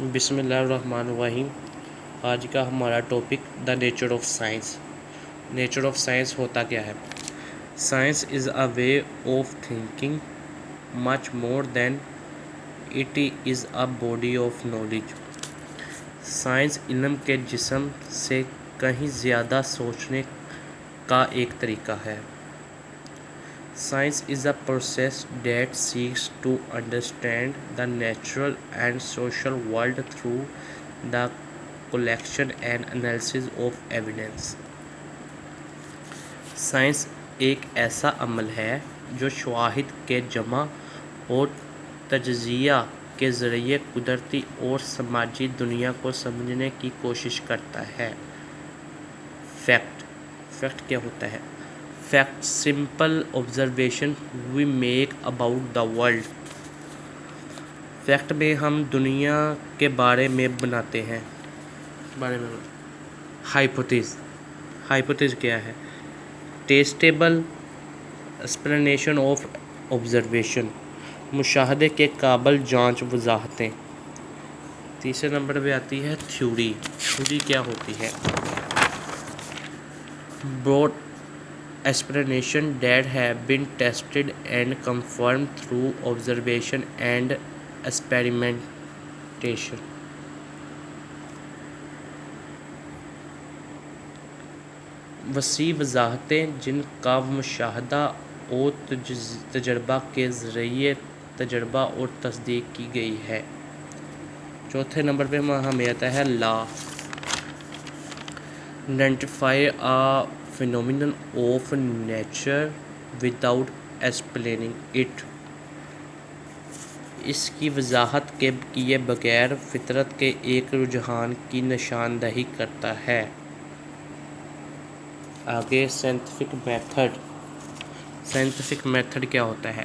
بسم اللہ الرحمن الرحیم۔ آج کا ہمارا topic the nature of science. Nature of science ہوتا کیا ہے؟ Science is a way of thinking much more than it is a body of knowledge. Science علم کے جسم سے کہیں زیادہ سوچنے کا ایک طریقہ ہے۔ Science is a process that seeks to understand the natural and social world through the collection and analysis of evidence. Science ایک ایسا عمل ہے جو شواہد کے جمع اور تجزیہ کے ذریعے قدرتی اور سماجی دنیا کو سمجھنے کی کوشش کرتا ہے۔ فیکٹ کیا ہوتا ہے؟ Fact simple observation we make about the world. Fact میں ہم دنیا کے بارے میں بناتے ہیں۔ ہائپوتھیز کیا ہے؟ ٹیسٹیبل ایکسپلینیشن آف آبزرویشن، مشاہدے کے قابل جانچ وضاحتیں۔ تیسرے نمبر پہ آتی ہے تھیوری۔ تھیوری کیا ہوتی ہے؟ Broad explanation that have been tested and confirmed through observation and experimentation. وسیع وضاحتیں جن کا مشاہدہ اور تجربہ کے ذریعے تجربہ اور تصدیق کی گئی ہے۔ چوتھے نمبر پہ ہمیں آتا ہے لا۔ identify a phenomenon of nature without explaining it. اس کی وضاحت کے کیے بغیر فطرت کے ایک رجحان کی نشاندہی کرتا ہے۔ آگے سائنٹیفک میتھڈ۔ سائنٹیفک میتھڈ کیا ہوتا ہے؟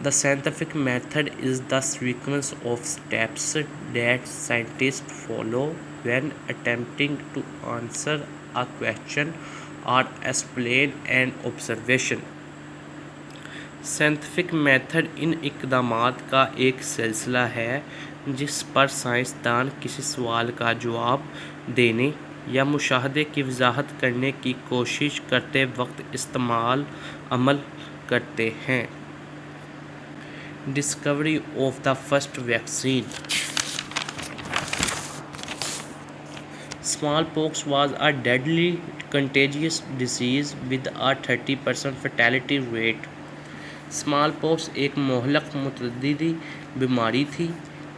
The scientific method is the sequence of steps that scientists follow when attempting to answer a question or explain an observation. Scientific method ان اقدامات کا ایک سلسلہ ہے جس پر سائنسدان کسی سوال کا جواب دینے یا مشاہدے کی وضاحت کرنے کی کوشش کرتے وقت عمل کرتے ہیں۔ Discovery of the first vaccine. Smallpox was a deadly contagious disease with a 30% fatality rate. Smallpox ایک مہلک متعدی بیماری تھی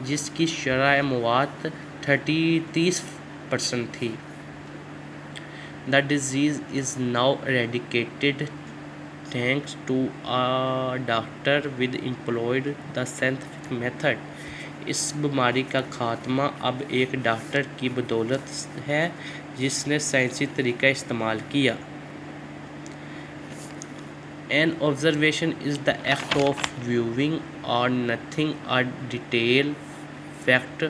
جس کی شرح موت 30% تھی۔ The disease is now eradicated thanks to a doctor with employed the scientific method. اس بیماری کا خاتمہ اب ایک ڈاکٹر کی بدولت ہے جس نے سائنسی طریقہ استعمال کیا۔ An observation is the act of viewing or nothing a detailed fact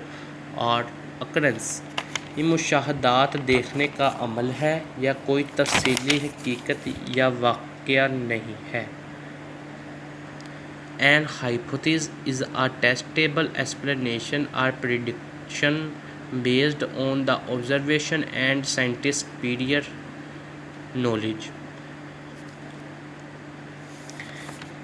or occurrence. یہ مشاہدات دیکھنے کا عمل ہے یا کوئی تفصیلی حقیقت یا واقعہ نہیں ہے۔ An hypothesis is a testable explanation or prediction based on the observation and scientists' prior knowledge.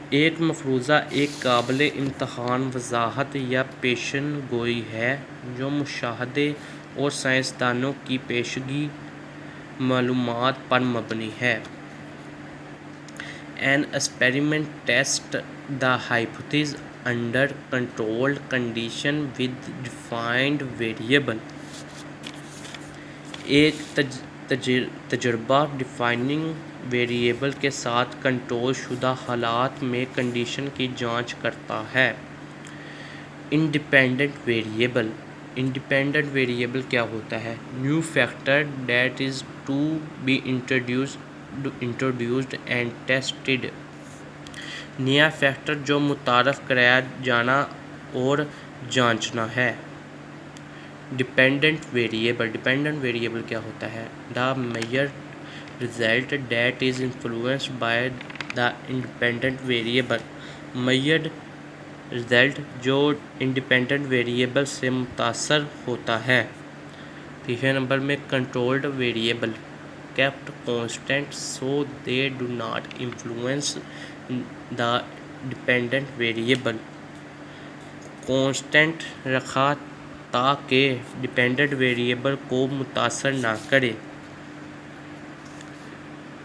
ایک مفروضہ ایک قابل امتحان وضاحت یا پیشن گوئی ہے جو مشاہدے اور سائنسدانوں کی پیشگی معلومات پر مبنی ہے۔ An experiment tests the hypothesis under controlled conditions with defined variable. ایک تجربہ ڈیفائننگ ویریبل کے ساتھ کنٹرول شدہ حالات میں کنڈیشن کی جانچ کرتا ہے۔ Independent variable. انڈیپینڈنٹ ویریبل کیا ہوتا ہے؟ New factor that is to be introduced and tested. نیا فیکٹر جو متعارف کرایا جانا اور جانچنا ہے۔ Dependent variable. ڈیپینڈنٹ ویریبل کیا ہوتا ہے؟ دا measured result that is influenced by the independent variable. measured result جو انڈیپینڈنٹ ویریبل سے متاثر ہوتا ہے. تیسرے نمبر میں controlled variable kept constant so they do not influence the dependent variable. Constant رکھا تاکہ ڈیپینڈنٹ ویریبل کو متاثر نہ کرے.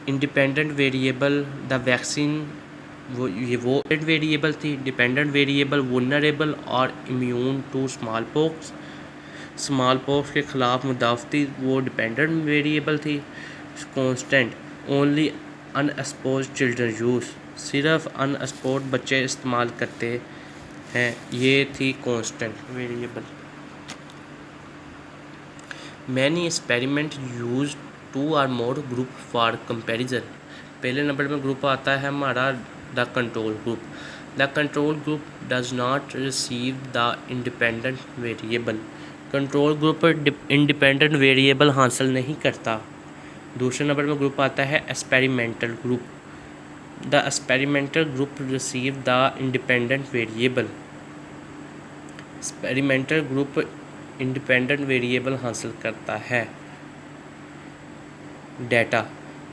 انڈیپینڈنٹ ویریبل دا ویکسین یہ وہ ویریبل تھی. ڈیپینڈنٹ ویریبل ولنریبل اور امیون ٹو اسمال پوکس. اسمال پوکس کے خلاف مدافعتی وہ ڈیپینڈنٹ ویریبل تھی. Constant only in exposed children use. صرف ان ایکسپوزڈ بچے استعمال کرتے ہیں. یہ تھی constant variable. Many experiment use 2 or more group for comparison. پہلے نمبر میں گروپ آتا ہے ہمارا the control group. The control group does not receive the independent variable. Control group independent variable حاصل نہیں کرتا. دوسرے نمبر میں گروپ آتا ہے experimental group. The experimental group receive the independent variable. Experimental group independent variable حاصل کرتا ہے. ڈیٹا.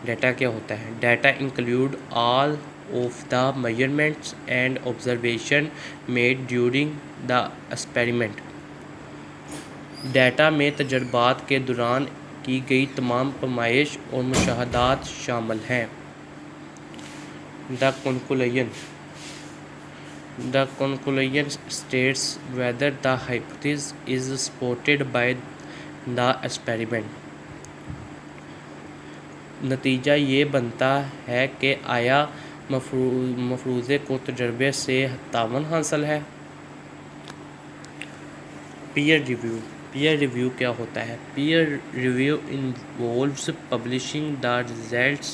ڈیٹا کیا ہوتا ہے؟ Data include all of the measurements and observation made during the experiment. Data میں تجربات کے دوران کی گئی تمام پیمائش اور مشاہدات شامل ہیں. The conclusion. The conclusion states whether the hypothesis is supported by the experiment. نتیجہ یہ بنتا ہے کہ آیا مفروضے کو تجربے سے تعاون حاصل ہے. Peer review. پیئر ریویو کیا ہوتا ہے؟ Peer review involves publishing the results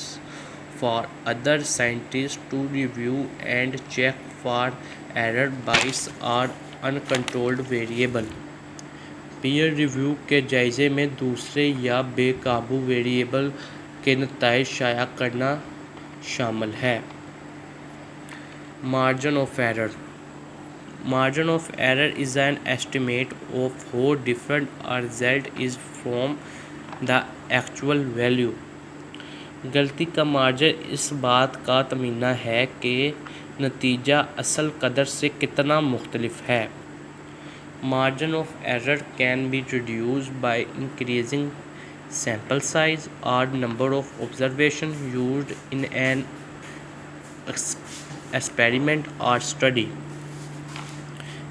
for other scientist to review and check for error bias اور انکنٹرولڈ ویریبل. پیئر ریویو کے جائزے میں دوسرے یا بے قابو ویریبل کے نتائج شائع کرنا شامل ہے. Margin of error. Margin of error is an estimate of how different a result is from the actual value. غلطی کا مارجن اس بات کا تخمینہ ہے کہ نتیجہ اصل قدر سے کتنا مختلف ہے. Margin of error can be reduced by increasing sample size or number of observations used in an experiment or study.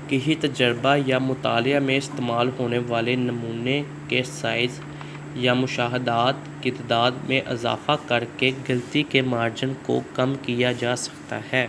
کسی تجربہ یا مطالعہ میں استعمال ہونے والے نمونے کے سائز یا مشاہدات کی تعداد میں اضافہ کر کے غلطی کے مارجن کو کم کیا جا سکتا ہے.